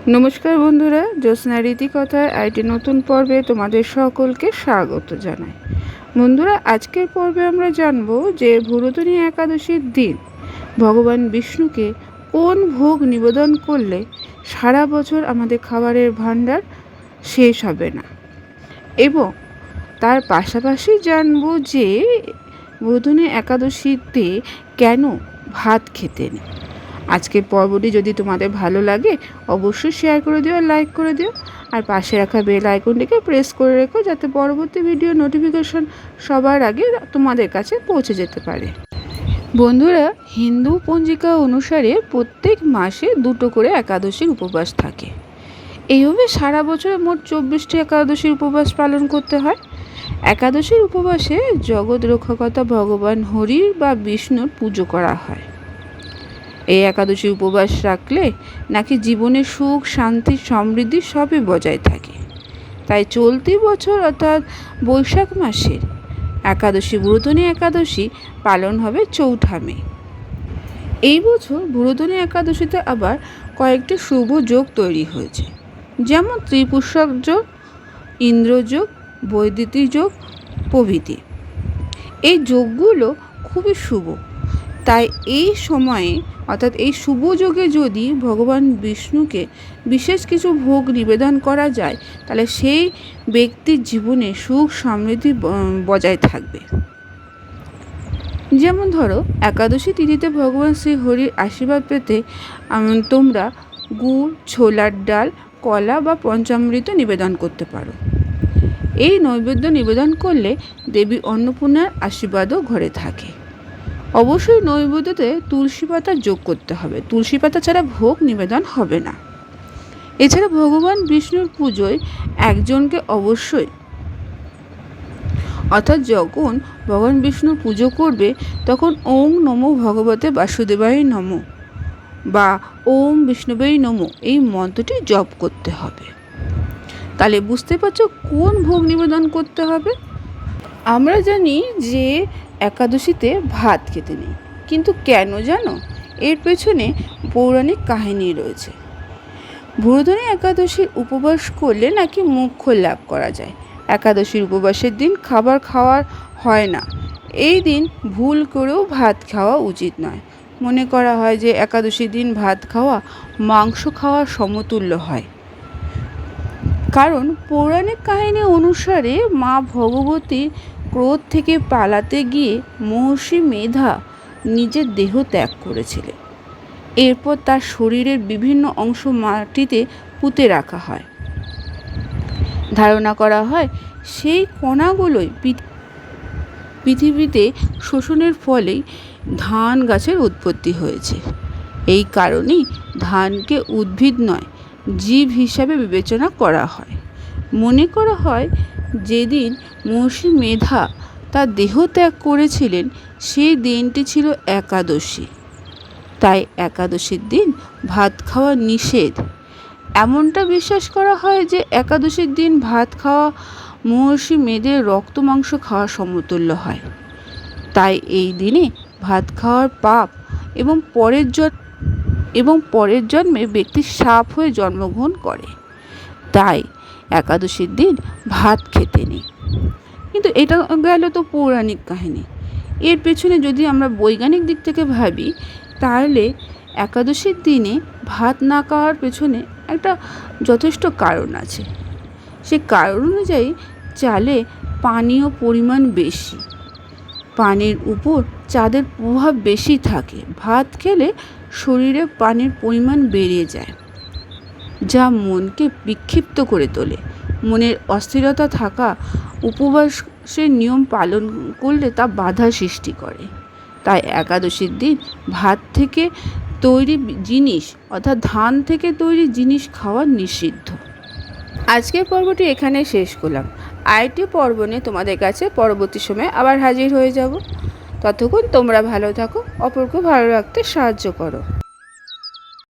নমস্কার বন্ধুরা, জ্যোৎস্না রীতিকথার আরেকটি নতুন পর্বে তোমাদের সকলকে স্বাগত জানাই। বন্ধুরা, আজকের পর্বে আমরা জানব যে ভুরুধনী একাদশীর দিন ভগবান বিষ্ণুকে কোন ভোগ নিবেদন করলে সারা বছর আমাদের খাবারের ভাণ্ডার শেষ হবে না, এবং তার পাশাপাশি জানব যে ভুরুধনী একাদশীতে কেন ভাত খেতে নেই। আজকের পর্বটি যদি তোমাদের ভালো লাগে অবশ্যই শেয়ার করে দিও, লাইক করে দিও, আর পাশে রাখা বেল আইকনটিকে প্রেস করে রেখো যাতে পরবর্তী ভিডিও নোটিফিকেশন সবার আগে তোমাদের কাছে পৌঁছে যেতে পারে। বন্ধুরা, হিন্দু পঞ্জিকা অনুসারে প্রত্যেক মাসে 2টো করে একাদশীর উপবাস থাকে। এইভাবে সারা বছরে মোট 24টি একাদশীর উপবাস পালন করতে হয়। একাদশীর উপবাসে জগৎ রক্ষকতা ভগবান হরির বা বিষ্ণুর পুজো করা হয়। এই একাদশী উপবাস রাখলে নাকি জীবনে সুখ, শান্তি, সমৃদ্ধি সবই বজায় থাকে। তাই চলতি বছর অর্থাৎ বৈশাখ মাসের একাদশী ভুরুধনী একাদশী পালন হবে 4 মে। এই বছর ভুরুধনী একাদশীতে আবার কয়েকটি শুভ যোগ তৈরি হয়েছে, যেমন ত্রিপুষ্যক যোগ, ইন্দ্রযোগ, বৈদ্যুতি যোগ প্রভৃতি। এই যোগগুলো খুবই শুভ। তাই এই সময়ে অর্থাৎ এই শুভ যোগে যদি ভগবান বিষ্ণুকে বিশেষ কিছু ভোগ নিবেদন করা যায় তাহলে সেই ব্যক্তির জীবনে সুখ সমৃদ্ধি বজায় থাকবে। যেমন ধরো, একাদশী তিথিতে ভগবান শ্রী হরির আশীর্বাদ পেতে তোমরা গুড়, ছোলার ডাল, কলা বা পঞ্চামৃত নিবেদন করতে পারো। এই নৈবেদ্য নিবেদন করলে দেবী অন্নপূর্ণার আশীর্বাদও ঘরে থাকে। অবশ্যই নৈবেদ্যতে তুলসী পাতা যোগ করতে হবে, তুলসী পাতা ছাড়া ভোগ নিবেদন হবে না। এছাড়া ভগবান বিষ্ণুর পুজোয় একজনকে অবশ্যই অর্থাৎ যখন ভগবান বিষ্ণু পুজো করবে তখন ওং নমো ভগবতে বাসুদেবায় নমো বা ওম বিষ্ণুবেই নমো এই মন্ত্রটি জপ করতে হবে। তাহলে বুঝতে পারছো কোন ভোগ নিবেদন করতে হবে। আমরা জানি যে একাদশীতে ভাত খেতে নেই, কিন্তু কেন জানো? এর পেছনে পৌরাণিক কাহিনী রয়েছে। ভুরুধনী একাদশীর উপবাস করলে নাকি মোক্ষ লাভ করা যায়। একাদশীর উপবাসের দিন খাবার খাওয়া হয় না। এই দিন ভুল করেও ভাত খাওয়া উচিত নয়। মনে করা হয় যে একাদশীর দিন ভাত খাওয়া মাংস খাওয়ার সমতুল্য হয়। কারণ পৌরাণিক কাহিনী অনুসারে মা ভগবতী ক্রোধ থেকে পালাতে গিয়ে মহর্ষি মেধা নিজের দেহ ত্যাগ করেছিলেন। এরপর তার শরীরের বিভিন্ন অংশ মাটিতে পুঁতে রাখা হয়। ধারণা করা হয় সেই কণাগুলোই পৃথিবীতে শোষণের ফলেই ধান গাছের উৎপত্তি হয়েছে। এই কারণেই ধানকে উদ্ভিদ নয় জীব হিসাবে বিবেচনা করা হয়। মনে করা হয় যেদিন মহর্ষি মেধা তার দেহ ত্যাগ করেছিলেন সেই দিনটি ছিল একাদশী। তাই একাদশীর দিন ভাত খাওয়া নিষেধ। এমনটা বিশ্বাস করা হয় যে একাদশীর দিন ভাত খাওয়া মহর্ষি মেধের রক্ত মাংস খাওয়া সমতুল্য হয়। তাই এই দিনে ভাত খাওয়ার পাপ এবং পরের জন্মে ব্যক্তি সাপ হয়ে জন্মগ্রহণ করে। তাই একাদশীর দিন ভাত খেতে নেই। কিন্তু এটা গেল তো পৌরাণিক কাহিনী। এর পেছনে যদি আমরা বৈজ্ঞানিক দিক থেকে ভাবি তাহলে একাদশীর দিনে ভাত না খাওয়ার পেছনে একটা যথেষ্ট কারণ আছে। সে কারণ অনুযায়ী চালে পানীয় পরিমাণ বেশি, পানির উপর চাঁদের প্রভাব বেশি থাকে। ভাত খেলে শরীরে পানির পরিমাণ বেড়ে যায়, যা মনকে বিক্ষিপ্ত করে তোলে। মনের অস্থিরতা থাকা উপবাসের নিয়ম পালন করলে তা বাধা সৃষ্টি করে। তাই একাদশীর দিন ভাত থেকে তৈরি জিনিস অর্থাৎ ধান থেকে তৈরি জিনিস খাওয়া নিষিদ্ধ। আজকের পর্বটি এখানে শেষ করলাম। আরেকটি পর্ব নিয়ে তোমাদের কাছে পরবর্তী সময়ে আবার হাজির হয়ে যাব। ততক্ষণ তোমরা ভালো থাকো, অপরকে ভালো রাখতে সাহায্য করো।